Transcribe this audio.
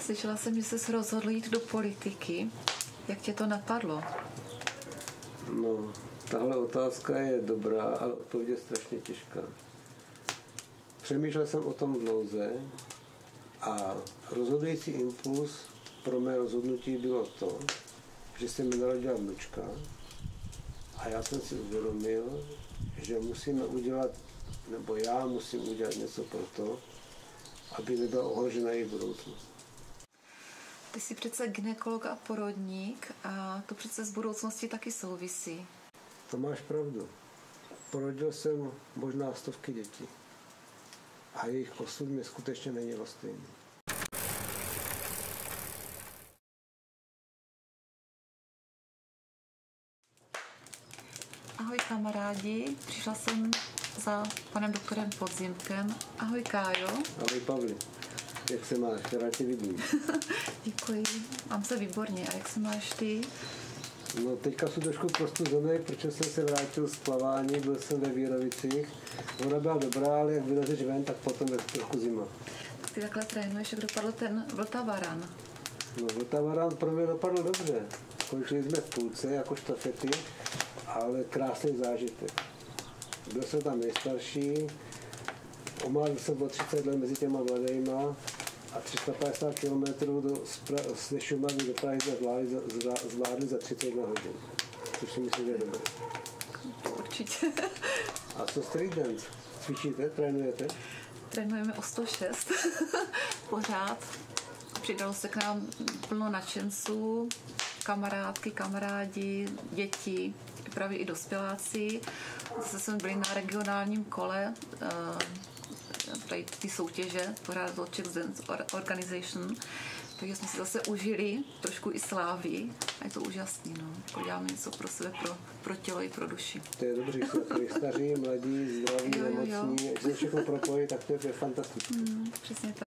Slyšela jsem, že jsi rozhodl jít do politiky. Jak tě to napadlo? No, tahle otázka je dobrá, ale odpověď je strašně těžká. Přemýšlel jsem o tom dlouze a rozhodující impuls pro mé rozhodnutí bylo to, že se mi narodila vnučka a já jsem si uvědomil, že musíme udělat, nebo já musím udělat něco pro to, aby nebyla ohrožena její budoucnost. Ty jsi přece gynekolog a porodník a to přece z budoucnosti taky souvisí. To máš pravdu. Porodil jsem možná stovky dětí a jejich osud mi skutečně není lhostejný. Ahoj kamarádi, přišla jsem za panem doktorem Podzimkem. Ahoj Kájo. Ahoj Pavli, jak se máš? Rád tě vidím. Děkuji, mám se výborně. A jak se máš ty? No teďka jsem trošku prostuzený, protože jsem se vrátil z plavání, byl jsem ve Vírovicích. Voda byla dobrá, ale jak vylezeš ven, tak potom je trochu zima. Ty takhle trénuješ, jak dopadl ten Vltavaran? No Vltavaran pro mě dopadl dobře. Skončili jsme v půlce jako štafety, ale krásný zážitek. Byl jsem tam nejstarší, omládl jsem o 30 let mezi těma mladejma a 350 km ze Šumavy do Prahy zvládli za 31 hodin. Což si myslím, že je dobré. Určitě. A co street dance? Cvičíte? Trénujete? Trénujeme o 106 pořád. Přidalo se k nám plno nadšenců, kamarádky, kamarádi, děti, právě i dospěláci. Zase jsme byli na regionálním kole tady ty soutěže, pořád to Czech Dance Organization, takže jsme si zase užili trošku i slávy a je to úžasný, no. Děláme něco pro sebe, pro tělo i pro duši. To je dobře, staří, mladí, zdraví, nemocní, když se všechno propojí, tak to je fantastické. Přesně tak.